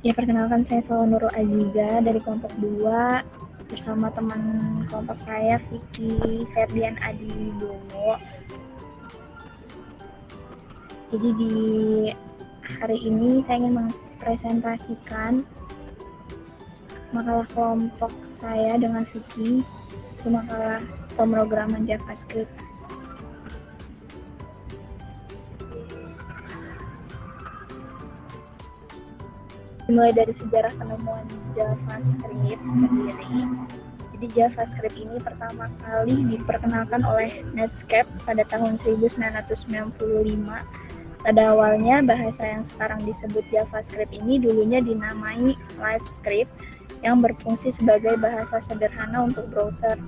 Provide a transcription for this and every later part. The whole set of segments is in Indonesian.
Ya, perkenalkan saya Fawa Nurul Aziza dari kelompok 2 bersama teman kelompok saya Vicky Ferdian Adibowo. Jadi di hari ini saya ingin mempresentasikan makalah kelompok saya dengan Vicky, itu makalah pemrograman JavaScript. Dimulai dari sejarah penemuan JavaScript sendiri. Jadi JavaScript ini pertama kali diperkenalkan oleh Netscape pada tahun 1995. Pada awalnya bahasa yang sekarang disebut JavaScript ini dulunya dinamai LiveScript yang berfungsi sebagai bahasa sederhana untuk browser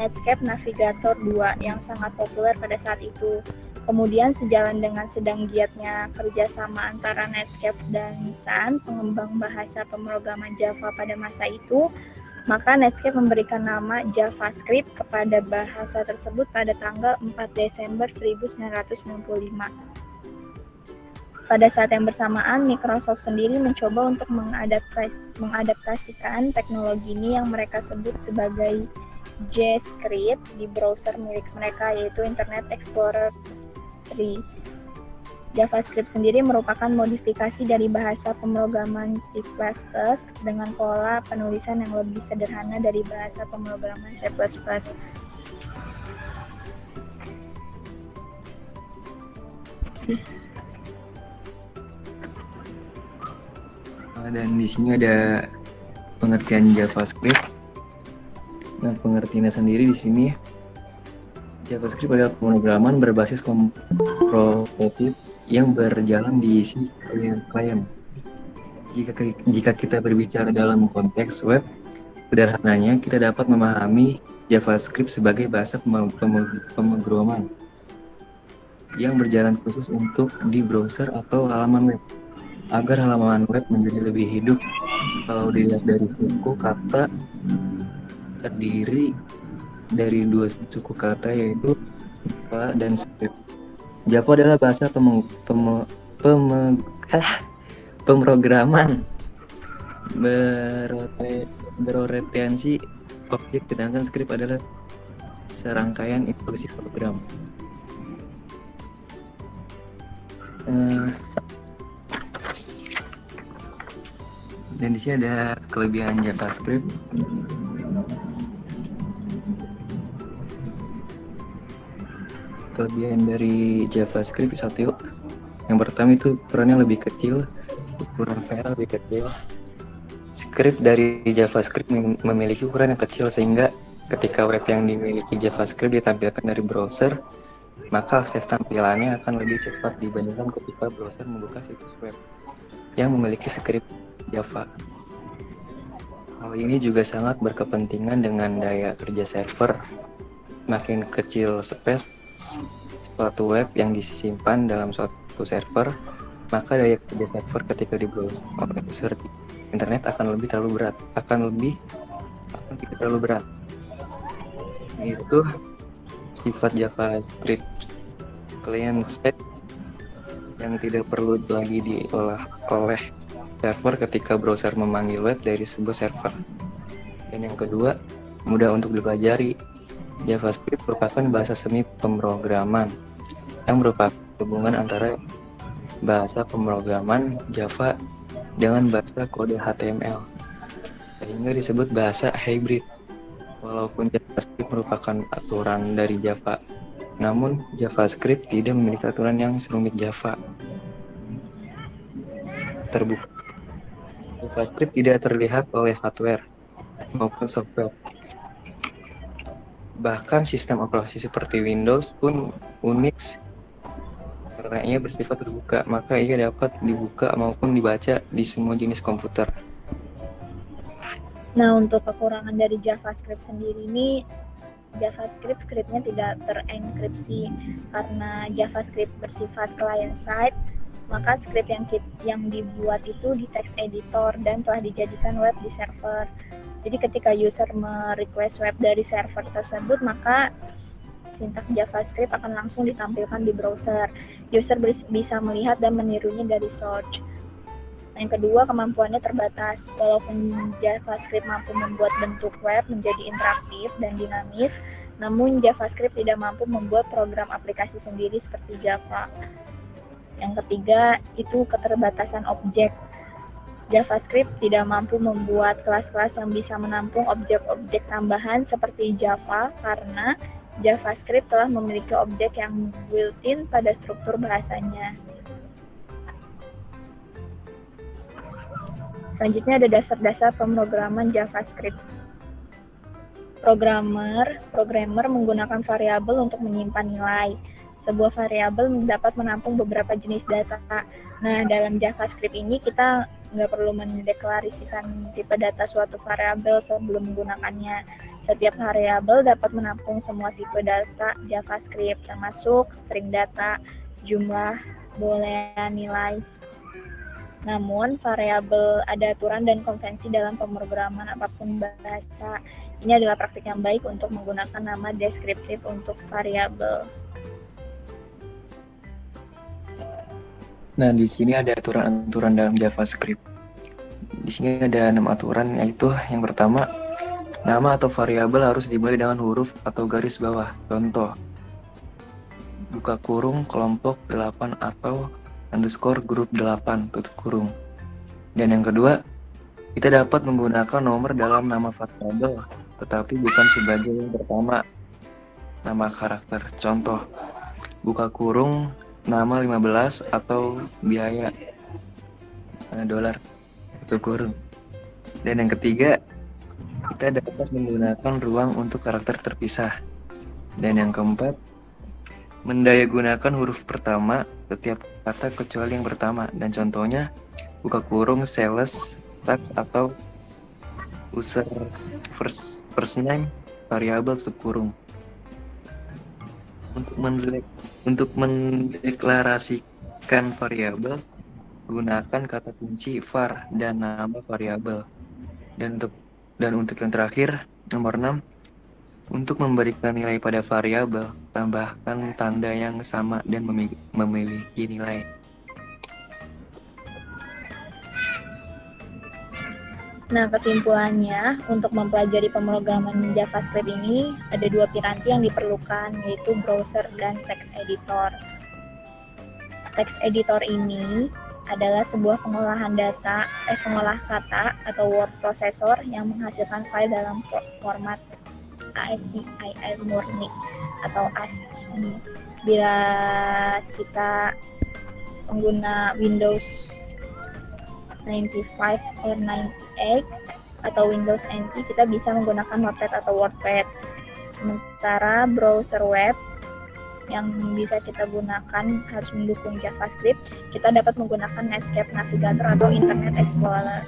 Netscape Navigator 2 yang sangat populer pada saat itu. Kemudian sejalan dengan sedang giatnya kerjasama antara Netscape dan Sun, pengembang bahasa pemrograman Java pada masa itu, maka Netscape memberikan nama JavaScript kepada bahasa tersebut pada tanggal 4 Desember 1995. Pada saat yang bersamaan, Microsoft sendiri mencoba untuk mengadaptasikan teknologi ini yang mereka sebut sebagai JScript di browser milik mereka, yaitu Internet Explorer 3. JavaScript sendiri merupakan modifikasi dari bahasa pemrograman C++ dengan pola penulisan yang lebih sederhana dari bahasa pemrograman C++. Dan di sini ada pengertian JavaScript. Nah, pengertiannya sendiri di sini JavaScript adalah pemrograman berbasis prototip yang berjalan di isi klien. Jika kita berbicara dalam konteks web, sederhananya kita dapat memahami JavaScript sebagai bahasa pemrograman yang berjalan khusus untuk di browser atau halaman web. Agar halaman web menjadi lebih hidup, kalau dilihat dari suku kata, terdiri dari dua suku kata, yaitu Java dan script. Java adalah bahasa pemrograman berorientasi objek, sedangkan script adalah serangkaian instruksi program. Dan di sini ada kelebihan JavaScript. Kelebihan dari JavaScript satu, yang pertama itu ukurannya lebih kecil, ukuran file lebih kecil. Script dari JavaScript memiliki ukuran yang kecil sehingga ketika web yang dimiliki JavaScript ditampilkan dari browser, maka akses tampilannya akan lebih cepat dibandingkan ketika browser membuka situs web yang memiliki script Java. Hal ini juga sangat berkepentingan dengan daya kerja server. Makin kecil space suatu web yang disimpan dalam suatu server, maka daya kerja server ketika di browser di internet akan tidak terlalu berat. Itu sifat JavaScript client side yang tidak perlu lagi diolah oleh server ketika browser memanggil web dari sebuah server. Dan yang kedua, mudah untuk dipelajari. JavaScript merupakan bahasa semi pemrograman yang merupakan hubungan antara bahasa pemrograman Java dengan bahasa kode HTML, sehingga disebut bahasa hybrid. Walaupun JavaScript merupakan aturan dari Java, namun JavaScript tidak memiliki aturan yang serumit Java. Terbuka, JavaScript tidak terlihat oleh hardware maupun software. Bahkan sistem operasi seperti Windows pun Unix, karena ia bersifat terbuka, maka ia dapat dibuka maupun dibaca di semua jenis komputer. Nah, untuk kekurangan dari JavaScript sendiri ini, JavaScript skripnya tidak terenkripsi. Karena JavaScript bersifat client side, maka skrip yang dibuat itu di text editor dan telah dijadikan web di server. Jadi ketika user merequest web dari server tersebut, maka sintaks JavaScript akan langsung ditampilkan di browser. User bisa melihat dan menirunya dari search. Yang kedua, kemampuannya terbatas. Walaupun JavaScript mampu membuat bentuk web menjadi interaktif dan dinamis, namun JavaScript tidak mampu membuat program aplikasi sendiri seperti Java. Yang ketiga, itu keterbatasan objek. JavaScript tidak mampu membuat kelas-kelas yang bisa menampung objek-objek tambahan seperti Java karena JavaScript telah memiliki objek yang built-in pada struktur bahasanya. Selanjutnya ada dasar-dasar pemrograman JavaScript. Programmer menggunakan variabel untuk menyimpan nilai. Sebuah variabel dapat menampung beberapa jenis data. Nah, dalam JavaScript ini kita nggak perlu mendeklarasikan tipe data suatu variabel sebelum menggunakannya. Setiap variabel dapat menampung semua tipe data JavaScript, termasuk string data, jumlah, boolean, nilai. Namun, variabel ada aturan dan konvensi dalam pemrograman apapun bahasa. Ini adalah praktik yang baik untuk menggunakan nama deskriptif untuk variabel. Nah, di sini ada aturan-aturan dalam JavaScript. Di sini ada 6 aturan, yaitu yang pertama, nama atau variabel harus dimulai dengan huruf atau garis bawah. Contoh, buka kurung kelompok 8 atau underscore grup 8 tutup kurung. Dan yang kedua, kita dapat menggunakan nomor dalam nama variabel, tetapi bukan sebagai yang pertama nama karakter. Contoh, buka kurung nama 15 atau biaya dolar tutup kurung. Dan yang ketiga, kita dapat menggunakan ruang untuk karakter terpisah. Dan yang keempat, mendayagunakan huruf pertama setiap kata kecuali yang pertama. Dan contohnya, buka kurung sales tax atau user first name variabel tutup kurung. Untuk mendeklarasikan variabel, gunakan kata kunci var dan nama variabel. Dan untuk yang terakhir, nomor 6, untuk memberikan nilai pada variabel, tambahkan tanda yang sama dan memiliki nilai. Nah, kesimpulannya, untuk mempelajari pemrograman JavaScript ini, ada 2 piranti yang diperlukan, yaitu browser dan text editor. Text editor ini adalah sebuah pengolah kata atau word processor yang menghasilkan file dalam format ASCII murni atau ASCII. Bila kita pengguna Windows 95 or 98 atau Windows NT, kita bisa menggunakan Notepad atau WordPad. Sementara browser web yang bisa kita gunakan harus mendukung JavaScript, kita dapat menggunakan Netscape Navigator atau Internet Explorer.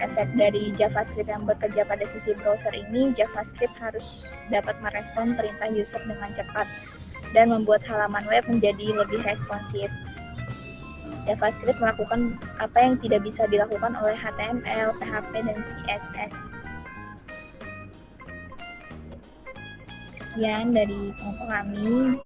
Efek dari JavaScript yang bekerja pada sisi browser ini, JavaScript harus dapat merespon perintah user dengan cepat dan membuat halaman web menjadi lebih responsif. JavaScript melakukan apa yang tidak bisa dilakukan oleh HTML, PHP, dan CSS. Sekian dari kelompok kami.